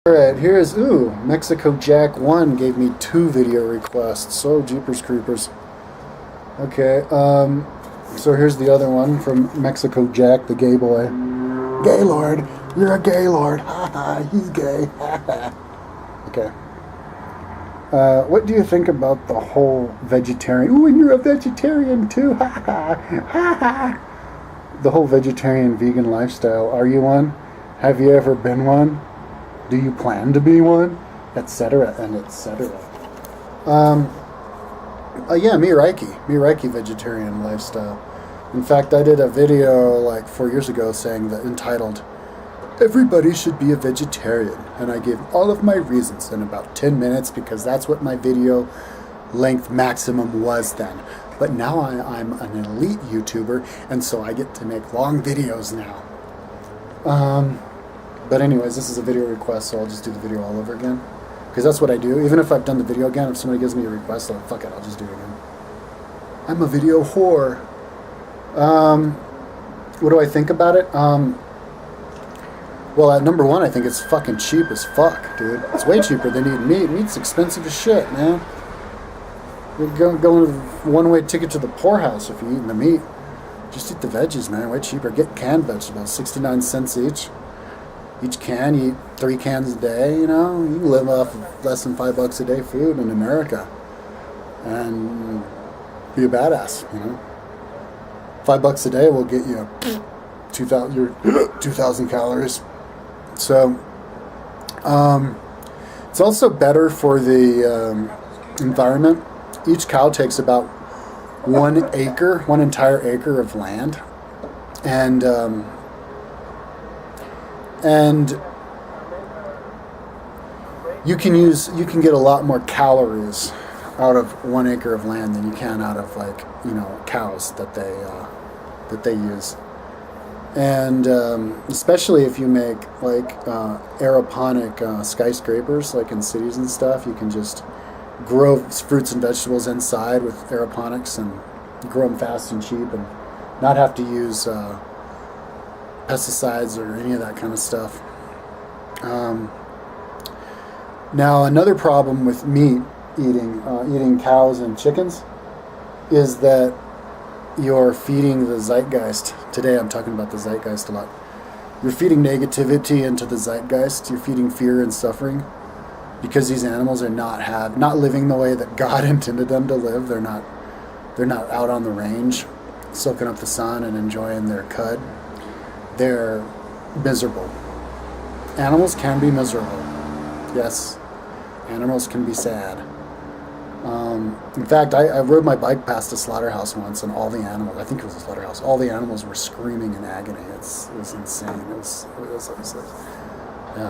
Alright, here's, Mexico Jack 1 gave me 2 video requests. So, Jeepers Creepers. Okay, so here's the other one from Mexico Jack, the gay boy. Gaylord, you're a gaylord. Ha ha, he's gay. Ha ha. Okay. What do you think about the whole vegetarian? Ooh, and you're a vegetarian too. Ha ha. Ha ha. The whole vegetarian vegan lifestyle. Are you one? Have you ever been one? Do you plan to be one? Etc. and etc. Yeah, me Reiki vegetarian lifestyle. In fact, I did a video like 4 years ago saying that entitled, "Everybody should be a vegetarian," and I gave all of my reasons in about 10 minutes because that's what my video length maximum was then. But now I'm an elite YouTuber, and so I get to make long videos now. But anyways, this is a video request, so I'll just do the video all over again. Because that's what I do. Even if I've done the video again, if somebody gives me a request, I'll fuck it, I'll just do it again. I'm a video whore. What do I think about it? Well, at number one, I think it's fucking cheap as fuck, dude. It's way cheaper than eating meat. Meat's expensive as shit, man. You're going with a one-way ticket to the poorhouse if you're eating the meat. Just eat the veggies, man. Way cheaper. Get canned vegetables, 69 cents each. Each can, you eat 3 cans a day, you know? You can live off of less than $5 a day food in America. And be a badass, you know? $5 a day will get you 2,000 calories. So, it's also better for the environment. Each cow takes about 1 entire acre of land. And you can get a lot more calories out of 1 acre of land than you can out of, like, you know, cows that they use. And especially if you make like aeroponic skyscrapers, like in cities and stuff, you can just grow fruits and vegetables inside with aeroponics and grow them fast and cheap and not have to use pesticides or any of that kind of stuff. Now, another problem with meat eating cows and chickens is that you're feeding the zeitgeist. Today I'm talking about the zeitgeist a lot. You're feeding negativity into the zeitgeist. You're feeding fear and suffering because these animals are not living the way that God intended them to live. They're not out on the range soaking up the sun and enjoying their cud. They're miserable. Animals can be miserable. Yes, animals can be sad. In fact, I rode my bike past a slaughterhouse once, and all the animals, I think it was a slaughterhouse, all the animals were screaming in agony. It was insane. I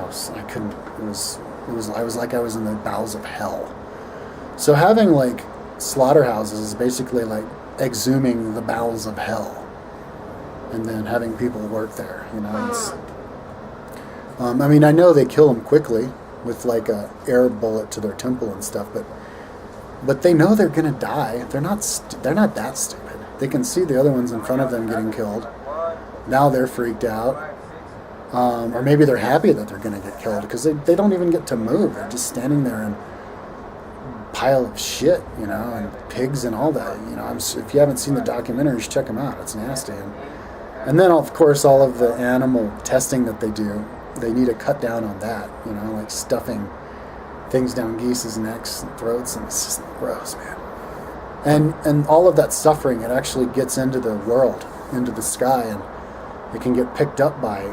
was like I was in the bowels of hell. So having like slaughterhouses is basically like exhuming the bowels of hell. And then having people work there, you know. I mean, I know they kill them quickly with like a air bullet to their temple and stuff, but they know they're gonna die. They're not that stupid. They can see the other ones in front of them getting killed. Now they're freaked out, or maybe they're happy that they're gonna get killed because they don't even get to move. They're just standing there and pile of shit, you know, and pigs and all that. You know, if you haven't seen the documentaries, check them out. It's nasty. And then, of course, all of the animal testing that they do, they need to cut down on that, you know, like stuffing things down geese's necks and throats, and it's just gross, man. And all of that suffering, it actually gets into the world, into the sky, and it can get picked up by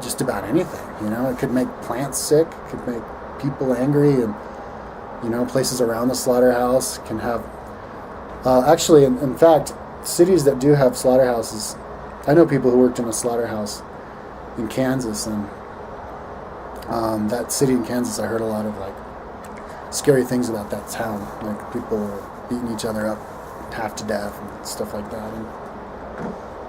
just about anything, you know. It could make plants sick, it could make people angry, and, you know, places around the slaughterhouse can have... actually, in fact, cities that do have slaughterhouses... I know people who worked in a slaughterhouse in Kansas, and that city in Kansas, I heard a lot of like scary things about that town, like people beating each other up half to death and stuff like that. And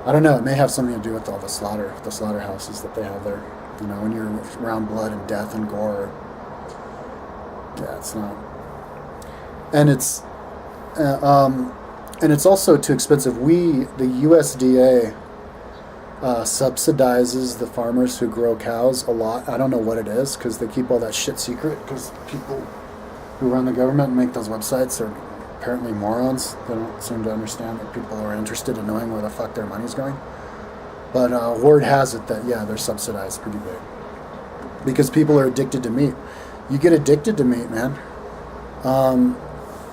I don't know, it may have something to do with all the slaughterhouses that they have there. You know, when you're around blood and death and gore, yeah, it's not. And it's also too expensive. The USDA subsidizes the farmers who grow cows a lot. I don't know what it is because they keep all that shit secret because people who run the government and make those websites are apparently morons. They don't seem to understand that people are interested in knowing where the fuck their money's going. But word has it that, yeah, they're subsidized pretty big. Because people are addicted to meat. You get addicted to meat, man.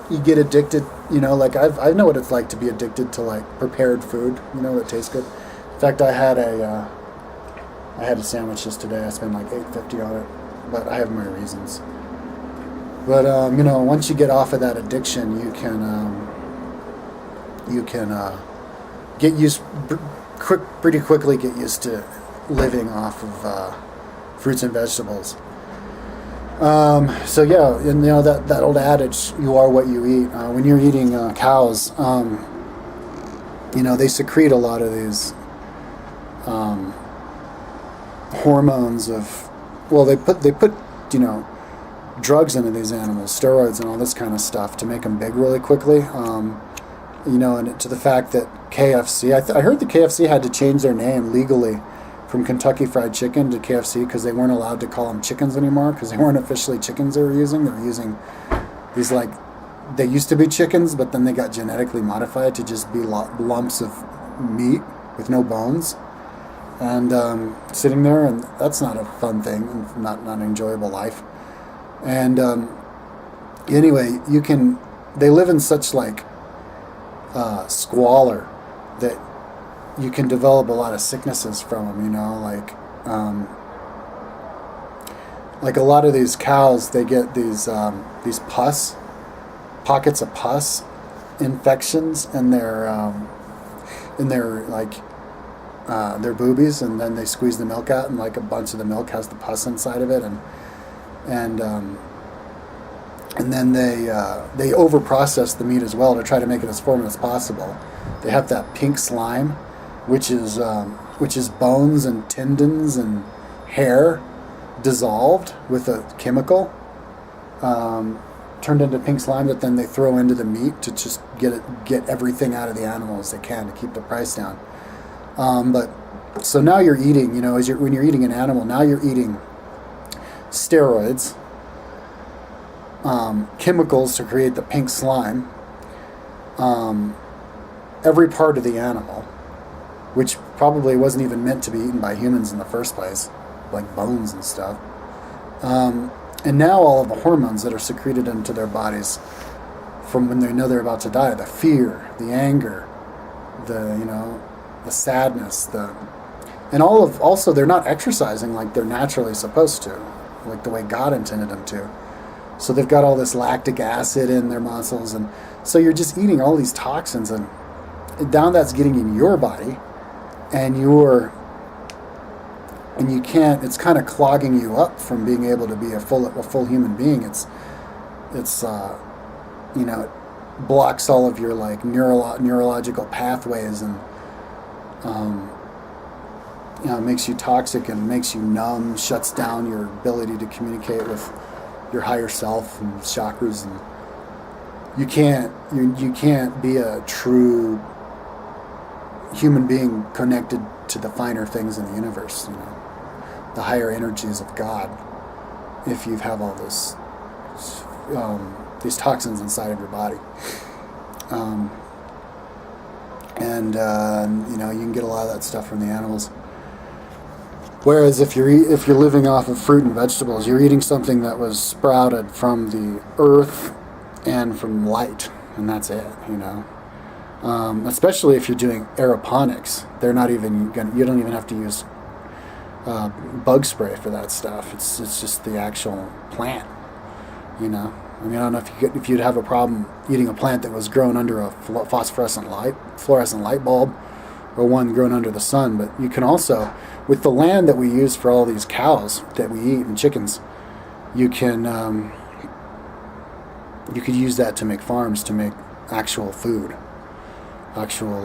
You get addicted, like I know what it's like to be addicted to like prepared food, that tastes good. In fact, I had a sandwich just today. I spent like $8.50 on it, but I have my reasons. But once you get off of that addiction, you can get used pretty quickly. Get used to living off of fruits and vegetables. So yeah, and that old adage, you are what you eat. When you're eating cows, they secrete a lot of these hormones of, they put drugs into these animals, steroids and all this kind of stuff to make them big really quickly. And to the fact that KFC, I heard the KFC had to change their name legally from Kentucky Fried Chicken to KFC because they weren't allowed to call them chickens anymore because they weren't officially chickens they were using. They were using these they used to be chickens, but then they got genetically modified to just be lumps of meat with no bones. And sitting there, and that's not a fun thing, and not an enjoyable life. And anyway, they live in such squalor that you can develop a lot of sicknesses from them, like a lot of these cows, they get these pockets of pus infections in their boobies, and then they squeeze the milk out, and like a bunch of the milk has the pus inside of it, and then they overprocess the meat as well to try to make it as foreign as possible. They have that pink slime, which is bones and tendons and hair dissolved with a chemical, turned into pink slime that then they throw into the meat to just get everything out of the animal as they can to keep the price down. But so now you're eating, when you're eating an animal, now you're eating steroids, chemicals to create the pink slime, every part of the animal, which probably wasn't even meant to be eaten by humans in the first place, like bones and stuff. And now all of the hormones that are secreted into their bodies from when they know they're about to die, the fear, the anger, the sadness, and also they're not exercising like they're naturally supposed to, like the way God intended them to. So they've got all this lactic acid in their muscles, and so you're just eating all these toxins, and down that's getting in your body, and you can't. It's kind of clogging you up from being able to be a full human being. It blocks all of your neurological pathways, and it makes you toxic and makes you numb, shuts down your ability to communicate with your higher self and chakras, and you can't be a true human being connected to the finer things in the universe, the higher energies of God, if you have all this these toxins inside of your body. You can get a lot of that stuff from the animals. Whereas if you're living off of fruit and vegetables, you're eating something that was sprouted from the earth and from light, and that's it. Especially if you're doing aeroponics, you don't even have to use bug spray for that stuff. It's just the actual plant. I don't know if you'd have a problem eating a plant that was grown under a fluorescent light bulb, or one grown under the sun. But you can also, with the land that we use for all these cows that we eat and chickens, you could use that to make farms, to make actual food, actual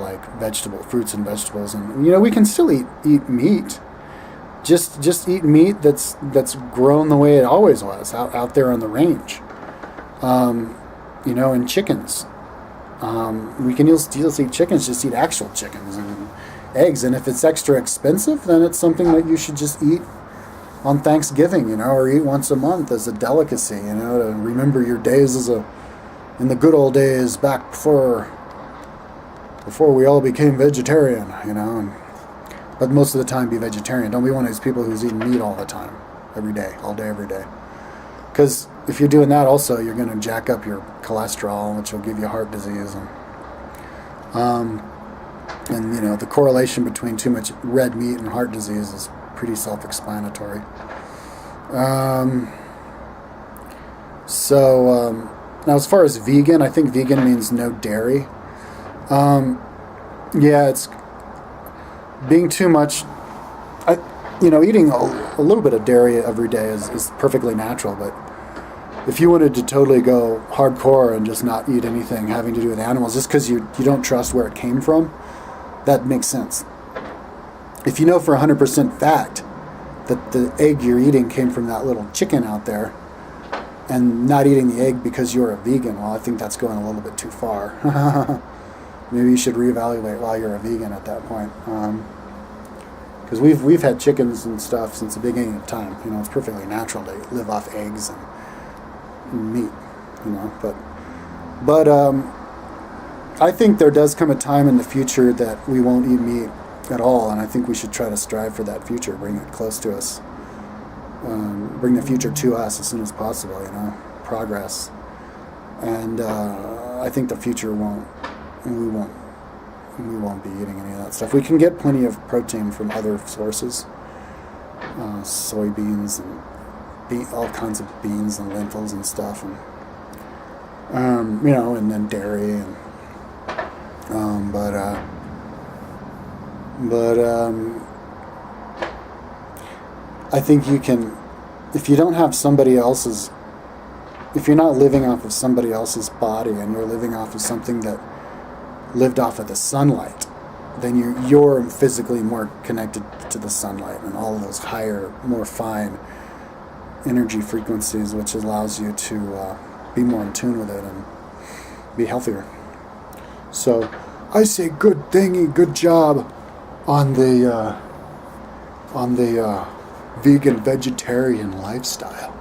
fruits and vegetables, and we can still eat meat. Just eat meat that's grown the way it always was out there on the range. And chickens. We can still eat chickens, just eat actual chickens, and eggs. And if it's extra expensive, then it's something that you should just eat on Thanksgiving, or eat once a month as a delicacy, to remember your days in the good old days back before we all became vegetarian, but most of the time be vegetarian. Don't be one of these people who's eating meat all the time, every day, all day, every day. Because if you're doing that also, you're going to jack up your cholesterol, which will give you heart disease. And the correlation between too much red meat and heart disease is pretty self-explanatory. Now as far as vegan, I think vegan means no dairy. It's being too much. Eating a little bit of dairy every day is perfectly natural, but if you wanted to totally go hardcore and just not eat anything having to do with animals, just because you don't trust where it came from, that makes sense. If you know for 100% fact that the egg you're eating came from that little chicken out there, and not eating the egg because you're a vegan, well, I think that's going a little bit too far. Maybe you should reevaluate why you're a vegan at that point. Because we've had chickens and stuff since the beginning of time. It's perfectly natural to live off eggs and meat. But I think there does come a time in the future that we won't eat meat at all, and I think we should try to strive for that future, bring it close to us, bring the future to us as soon as possible. Progress, and I think the future we won't be eating any of that stuff. We can get plenty of protein from other sources, soybeans and all kinds of beans and lentils and stuff, and and then dairy and I think you can, if you don't have somebody else's, if you're not living off of somebody else's body and you're living off of something that lived off of the sunlight, then you're physically more connected to the sunlight and all of those higher, more fine energy frequencies, which allows you to be more in tune with it and be healthier. So I say good job on the vegan vegetarian lifestyle.